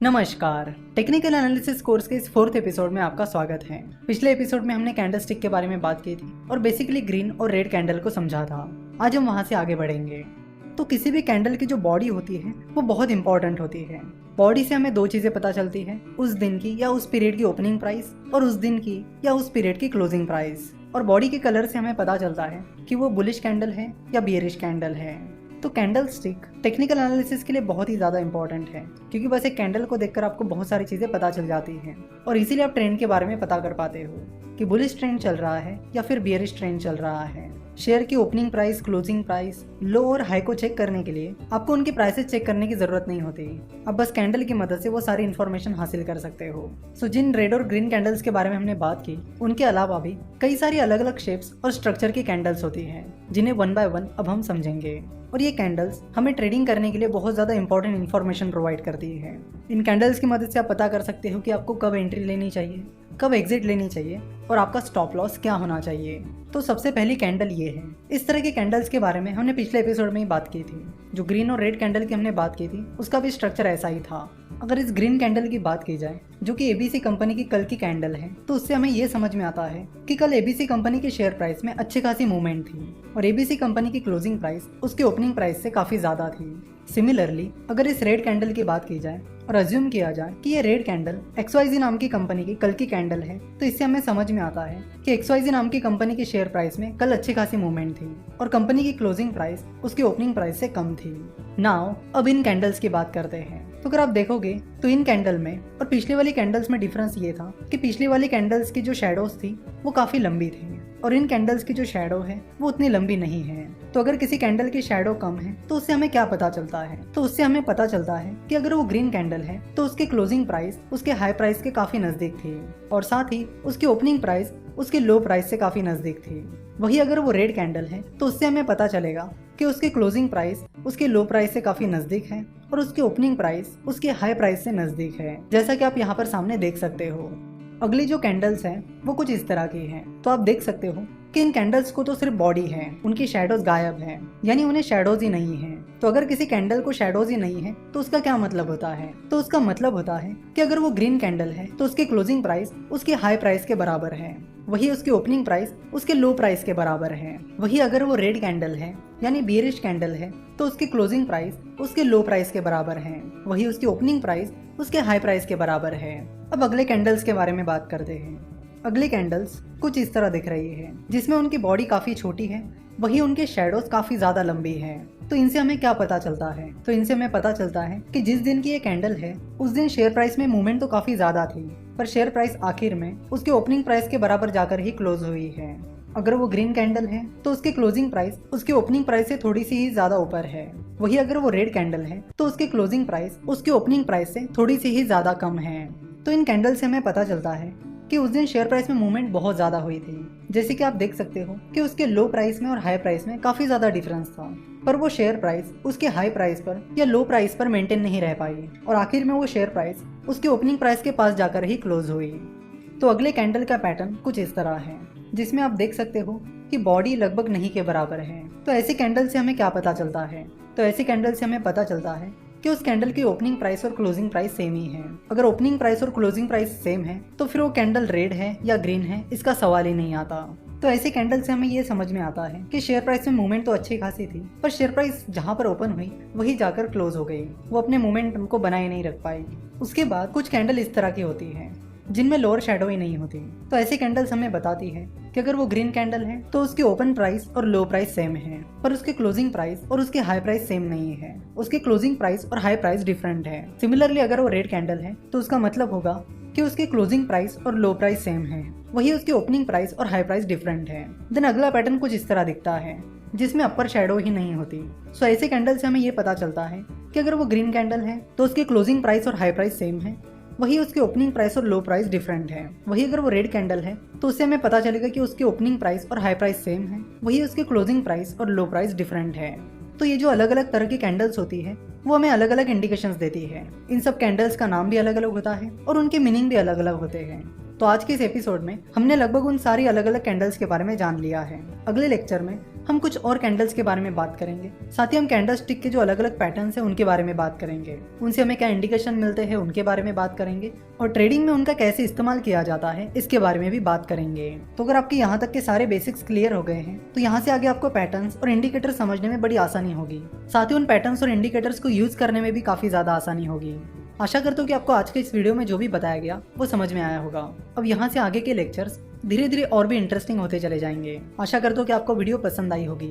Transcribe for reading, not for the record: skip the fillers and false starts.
नमस्कार। Technical analysis course के इस 4th एपिसोड में आपका स्वागत है। पिछले एपिसोड में हमने कैंडल स्टिक के बारे में बात की थी और बेसिकली ग्रीन और रेड कैंडल को समझा था। आज हम वहां से आगे बढ़ेंगे। तो किसी भी कैंडल की जो बॉडी होती है वो बहुत इंपॉर्टेंट होती है। बॉडी से हमें दो चीजें पता चलती है, उस दिन की या उस पीरियड की ओपनिंग प्राइस और उस दिन की या उस पीरियड की क्लोजिंग प्राइस। और बॉडी के कलर से हमें पता चलता है कि वो बुलिश कैंडल है या बियरिश कैंडल है। तो कैंडल स्टिक टेक्निकल एनालिसिस के लिए बहुत ही ज़्यादा इंपॉर्टेंट है, क्योंकि बस एक कैंडल को देखकर आपको बहुत सारी चीज़ें पता चल जाती हैं और इसीलिए आप ट्रेंड के बारे में पता कर पाते हो कि बुलिश ट्रेंड चल रहा है या फिर बियरिश ट्रेंड चल रहा है। शेयर की ओपनिंग प्राइस, क्लोजिंग प्राइस, लो और हाई को चेक करने के लिए आपको उनकी प्राइसेस चेक करने की जरूरत नहीं होती। आप बस कैंडल की मदद से वो सारी इन्फॉर्मेशन हासिल कर सकते हो। सो जिन रेड और ग्रीन कैंडल्स के बारे में हमने बात की, उनके अलावा भी कई सारी अलग अलग शेप्स और स्ट्रक्चर की कैंडल्स होती हैं, जिन्हें वन बाय वन अब हम समझेंगे। और ये कैंडल्स हमें ट्रेडिंग करने के लिए बहुत ज़्यादा इंपॉर्टेंट इन्फॉर्मेशन प्रोवाइड करती है। इन कैंडल्स की मदद से आप पता कर सकते हो कि आपको कब एंट्री लेनी चाहिए, कब एग्जिट लेनी चाहिए और आपका स्टॉप लॉस क्या होना चाहिए। तो सबसे पहली कैंडल ये है। इस तरह के कैंडल्स के बारे में हमने पिछले एपिसोड में ही बात की थी। जो ग्रीन और रेड कैंडल की हमने बात की थी, उसका भी स्ट्रक्चर ऐसा ही था। अगर इस ग्रीन कैंडल की बात की जाए, जो कि एबीसी कंपनी की कल की कैंडल है, तो उससे हमें ये समझ में आता है कि कल एबीसी कंपनी के शेयर प्राइस में अच्छी खासी मूवमेंट थी और एबीसी कंपनी की क्लोजिंग प्राइस उसके ओपनिंग प्राइस से काफी ज्यादा थी। सिमिलरली अगर इस रेड कैंडल की बात की जाए और अज्यूम किया जाए कि ये रेड कैंडल XYZ नाम की कंपनी की कल की कैंडल है, तो इससे हमें समझ में आता है कि XYZ नाम की कंपनी के शेयर प्राइस में कल अच्छी खासी मूवमेंट थी और कंपनी की क्लोजिंग प्राइस उसकी ओपनिंग प्राइस से कम थी। नाउ अब इन कैंडल्स की बात करते हैं। तो अगर आप देखोगे तो इन कैंडल में और पिछले वाली कैंडल्स में डिफरेंस ये था कि पिछली वाली कैंडल्स की जो शैडोज थी वो काफी लंबी थी और इन कैंडल्स की जो शैडो है वो उतनी लंबी नहीं है। तो अगर किसी कैंडल की शैडो कम है तो उससे हमें क्या पता चलता है? तो उससे हमें पता चलता है कि अगर वो ग्रीन कैंडल है तो उसके क्लोजिंग प्राइस उसके हाई प्राइस के काफी नजदीक थी और साथ ही उसकी ओपनिंग प्राइस उसके लो प्राइस से काफी नजदीक थी। वही अगर वो रेड कैंडल है तो उससे हमें पता चलेगा कि उसकी क्लोजिंग प्राइस उसके लो प्राइस से काफी नजदीक है और उसकी ओपनिंग प्राइस उसके हाई प्राइस से नजदीक है, जैसा कि आप यहाँ पर सामने देख सकते हो। अगली जो कैंडल्स हैं वो कुछ इस तरह की हैं। तो आप देख सकते हो कि इन कैंडल्स को तो सिर्फ बॉडी है, उनकी शैडोज गायब हैं, यानी उन्हें शैडोज ही नहीं है। तो अगर किसी कैंडल को शैडोज ही नहीं है तो उसका क्या मतलब होता है? तो उसका मतलब होता है कि अगर वो ग्रीन कैंडल है तो उसकी क्लोजिंग प्राइस उसके हाई प्राइस के बराबर है, वही उसकी ओपनिंग प्राइस उसके लो प्राइस के बराबर है। वही अगर वो रेड कैंडल है यानी बियरिश कैंडल है तो उसकी क्लोजिंग प्राइस उसके लो प्राइस के बराबर है, वही उसकी ओपनिंग प्राइस उसके हाई प्राइस के बराबर है। अब अगले कैंडल्स के बारे में बात करते हैं। अगली कैंडल्स कुछ इस तरह दिख रही है, जिसमें उनकी बॉडी काफी छोटी है, वही उनके शैडोज काफी ज्यादा लंबी है। तो इनसे हमें क्या पता चलता है? तो इनसे हमें पता चलता है कि जिस दिन की ये कैंडल है उस दिन शेयर प्राइस में मूवमेंट तो काफी ज्यादा थी, पर शेयर प्राइस आखिर में उसके ओपनिंग प्राइस के बराबर जाकर ही क्लोज हुई है। अगर वो ग्रीन कैंडल है तो उसकी क्लोजिंग प्राइस उसकी ओपनिंग प्राइस से थोड़ी सी ही ज्यादा ऊपर है, वही अगर वो रेड कैंडल है तो उसकी क्लोजिंग प्राइस उसकी ओपनिंग प्राइस से थोड़ी सी ही ज्यादा कम है। तो इन कैंडल से हमें पता चलता है कि उस दिन शेयर प्राइस में मूवमेंट बहुत ज्यादा हुई थी। जैसे कि आप देख सकते हो कि उसके लो प्राइस में और हाई प्राइस में काफी ज्यादा डिफरेंस था, पर वो शेयर प्राइस उसके हाई प्राइस पर या लो प्राइस पर मेंटेन नहीं रह पाई और आखिर में वो शेयर प्राइस उसके ओपनिंग प्राइस के पास जाकर ही क्लोज हुई। तो अगले कैंडल का पैटर्न कुछ इस तरह है, जिसमें आप देख सकते हो कि बॉडी लगभग नहीं के बराबर है। तो ऐसी कैंडल से हमें क्या पता चलता है? तो ऐसी कैंडल से हमें पता चलता है कि उस कैंडल की ओपनिंग प्राइस और क्लोजिंग प्राइस सेम ही है। अगर ओपनिंग प्राइस और क्लोजिंग प्राइस सेम है तो फिर वो कैंडल रेड है या ग्रीन है, इसका सवाल ही नहीं आता। तो ऐसी कैंडल से हमें ये समझ में आता है कि शेयर प्राइस में मूवमेंट तो अच्छी खासी थी, पर शेयर प्राइस जहां पर ओपन हुई वही जाकर क्लोज हो गई, वो अपने मोमेंटम को बनाए नहीं रख पाई। उसके बाद कुछ कैंडल इस तरह की होती है जिनमें लोअर शैडो ही नहीं होती। तो ऐसी कैंडल्स हमें बताती है कि अगर वो ग्रीन कैंडल है तो उसकी ओपन प्राइस और लो प्राइस सेम है, पर उसकी क्लोजिंग प्राइस और उसकी हाई प्राइस सेम नहीं है, उसकी क्लोजिंग प्राइस और हाई प्राइस डिफरेंट है। सिमिलरली अगर वो रेड कैंडल है तो उसका मतलब होगा कि उसकी क्लोजिंग प्राइस और लो प्राइस सेम है, वही उसकी ओपनिंग प्राइस और हाई प्राइस डिफरेंट है। देन अगला पैटर्न कुछ इस तरह दिखता है, जिसमें अपर शैडो ही नहीं होती। सो ऐसे कैंडल से हमें ये पता चलता है कि अगर वो ग्रीन कैंडल है तो उसकी क्लोजिंग प्राइस और हाई प्राइस सेम है, वही उसकी ओपनिंग प्राइस और लो प्राइस डिफरेंट है। वही अगर वो रेड कैंडल है तो उससे हमें पता चलेगा कि उसकी ओपनिंग प्राइस और हाई प्राइस सेम है, वही उसकी क्लोजिंग प्राइस और लो प्राइस डिफरेंट है। तो ये जो अलग अलग तरह की कैंडल्स होती है वो हमें अलग अलग इंडिकेशंस देती है। इन सब कैंडल्स का नाम भी अलग अलग होता है और उनके मीनिंग भी अलग अलग होते हैं। तो आज के इस एपिसोड में हमने लगभग उन सारी अलग अलग कैंडल्स के बारे में जान लिया है। अगले लेक्चर में हम कुछ और कैंडल्स के बारे में बात करेंगे। साथ ही हम कैंडल स्टिक के जो अलग अलग पैटर्न्स हैं उनके बारे में बात करेंगे, उनसे हमें क्या इंडिकेशन मिलते हैं उनके बारे में बात करेंगे, और ट्रेडिंग में उनका कैसे इस्तेमाल किया जाता है इसके बारे में भी बात करेंगे। तो अगर आपके यहाँ तक के सारे बेसिक्स क्लियर हो गए हैं तो यहाँ से आगे आपको पैटर्न्स और इंडिकेटर समझने में बड़ी आसानी होगी। साथ ही उन पैटर्न्स और इंडिकेटर्स को यूज करने में भी काफी ज्यादा आसानी होगी। आशा करता हूँ कि आपको आज के इस वीडियो में जो भी बताया गया वो समझ में आया होगा। अब यहाँ से आगे के लेक्चर्स धीरे धीरे और भी इंटरेस्टिंग होते चले जाएंगे। आशा करता हूँ कि आपको वीडियो पसंद आई होगी।